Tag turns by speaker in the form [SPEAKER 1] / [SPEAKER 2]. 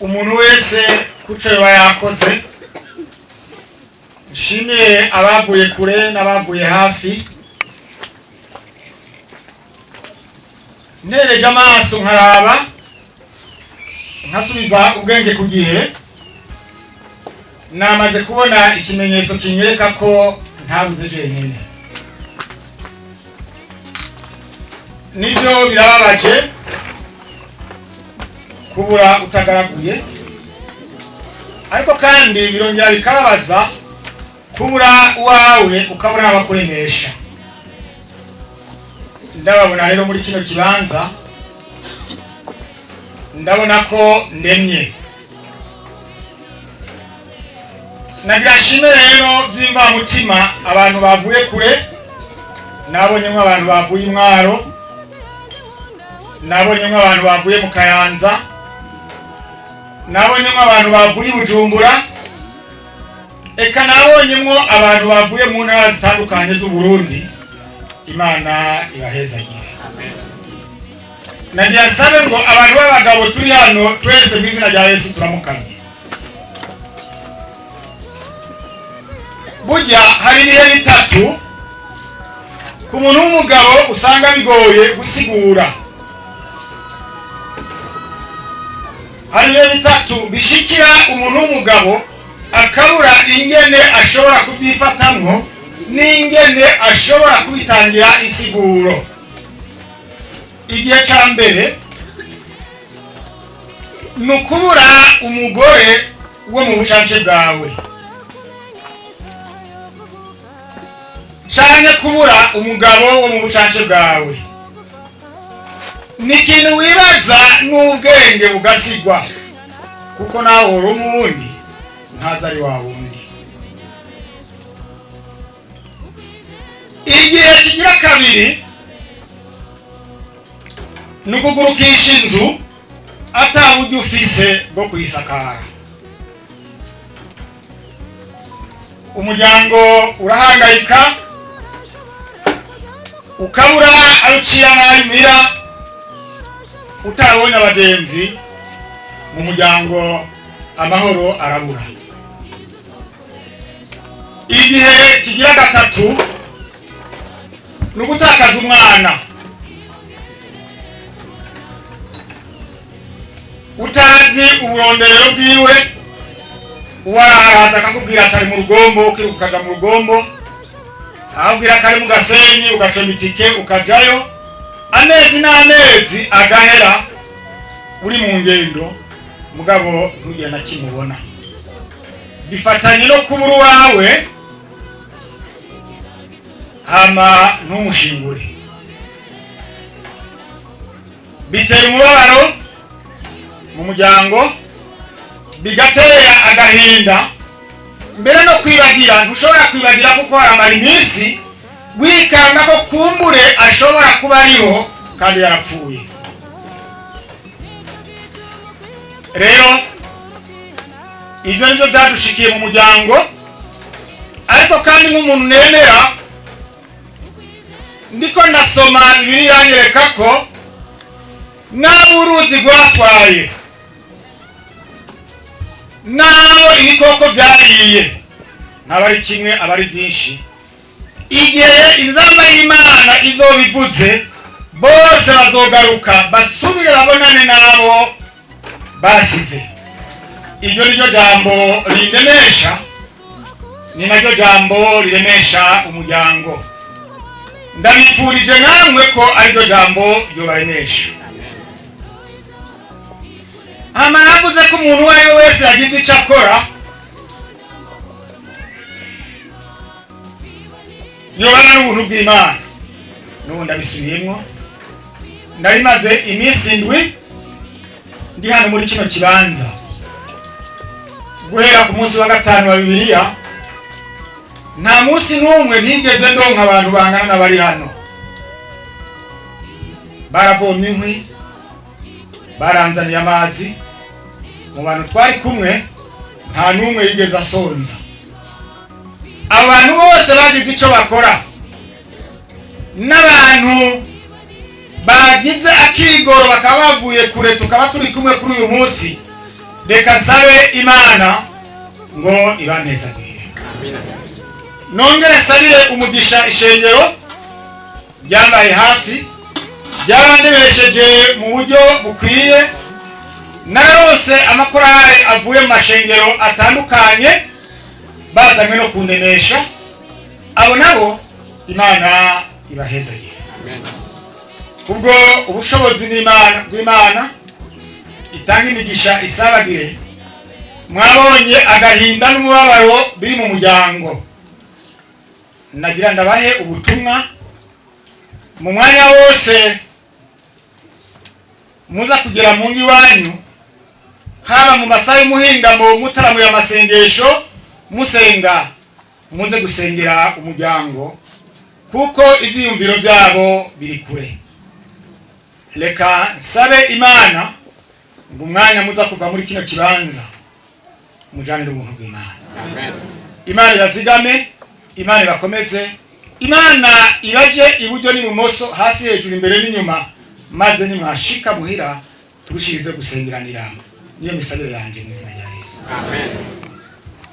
[SPEAKER 1] umuntu wese kuco yoba yakoze. Nshimire abavuye kure n'abavuye hafi. Nereje amaso nkaraba nkasubiza ubwenge ku gihe, namaze kubona ikimenyetso kinyereka ko ntabuze jenyine. Nivyo birababaje kubura utagaraguye, ariko kandi birongera bikababaza kubura uwawe ukabura abakuremesha. Ndababona rero muri kino kibanza, ndabona ko ndemye. Nagira shime rero byimva mutima abantu bavuye kure. Nabonyemwe abantu bavuye Imwaro, nabonyemwe abantu bavuye mu Kayanza, nabonyemwe abantu bavuye Bujumbura, eka nabonyemwe abantu bavuye mu ntara zitandukanye z'u Burundi. Imana ibahezagire. Nagira sabe ngo abantu b'abagabo turi hano twese mu izina rya Yesu turamukanye. Burya hari ibihe bitatu ku muntu w'umugabo usanga bigoye gusigura. Hari ibihe bitatu bishikira umuntu w'umugabo akabura ingene ashobora kubyifatamwo n'ingene ashobora kubitangira insiguro. Igihe ca mbere nukubura umugore wo mu bucance bwawe, canke kubura umugabo wo mu bucance bwawe. Ni ikintu wibaza n'ubwenge bugasigwa, kuko nawe uri umundi ntaza ari wa wundi. Igihe kigira kabiri nukugurukisha inzu ataburyo ufise bwo kuyisakara. Umuryango urahangayika, ukabura arucira n'ayimira, utabonye abagenzi mu muryango, amahoro arabura. Igihe kigira gatatu nugutakaza umwana, utazi uburonderero bwiwe, waraza akakubwira atari mu rugombo, ukiruka ukaja mu rugombo, akubwira kari mu Gasenyi ugacoma itike ukajayo, amezi n'amezi agahera uri mu ngendo, mugabo ntugire na kimubona. Bifatanye no kubura uwawe, hama ntumushingure. Bitera umubabaro mu muryango, bigatera agahinda, mbere no kwibagira. Ntushobora kwibagira kuko haramara iminsi wikanga ko kumbure ashobora kuba ariho kandi yarapfuye. Rero ivyo nivyo byadushikiye mu muryango, ariko kandi nk'umuntu nemera, ndiko ndasoma Bibiliya iranyereka ko naho uruzi rwatwaye, naho ibikoko byariye, ntabari kimwe abari byinshi. Igihe inzamba y'Imana izobivuze, bose bazogaruka basubire babonane nabo basize. Iryo niryo jambo rindemesha, ni naryo jambo riremesha umuryango. Ndabifurije namwe ko ariryo jambo ryobaremesha. Hama navuze ko umuntu uwo ari we wese yagize icyo akora, yobana n'ubuntu bw'Imana. N'ubu ndabisubiyemwo, nari maze iminsi indwi ndi hano muri kino kibanza. Guhera ku munsi wa gatanu wa Bibiliya, nta munsi n'umwe ntigeze ndonka abantu bangana n'abari hano. Baravomye inkwi, baranzaniye amazi. Mu bantu twari kumwe nta n'umwe yigeze asonza. Abantu bose bagize icyo bakora, n'abantu bagize akigoro bakaba bavuye kure tukaba turi kumwe kuri uyu munsi, reka nsabe Imana ngo ibanezagire. Nongere nsabire umugisha ishengero ryambaye hafi, ryarandemesheje mu buryo bukwiye, narose amakorali avuye mu mashengero atandukanye bazanywe no kundemesha. Abo nabo Imana ibahezagire. Ubwo ubushobozi bw'Imana itanga imigisha isabagire. Mwabonye agahinda n'umubabaro biri mu muryango, nagira ndabahe ubutumwa mu mwanya wose muza kugera mu ngi wanyu, haba mu masaha y'umuhingamo mutaramuye amasengesho musenga, muze gusengera umuryango kuko ivyiyumviro byabo biri kure. Reka nsabe Imana ngo umwanya muza kuva muri kino kibanza mujane n'ubuntu bw'Imana. Imana ibazigame, Imana ibakomeze, Imana ibaje iburyo n'ibumoso, hasi hejuru, imbere n'inyuma, maze nimwashika muhira turushirize gusengeranira. Niyo misabire yanje mu izina rya Yesu. Amen.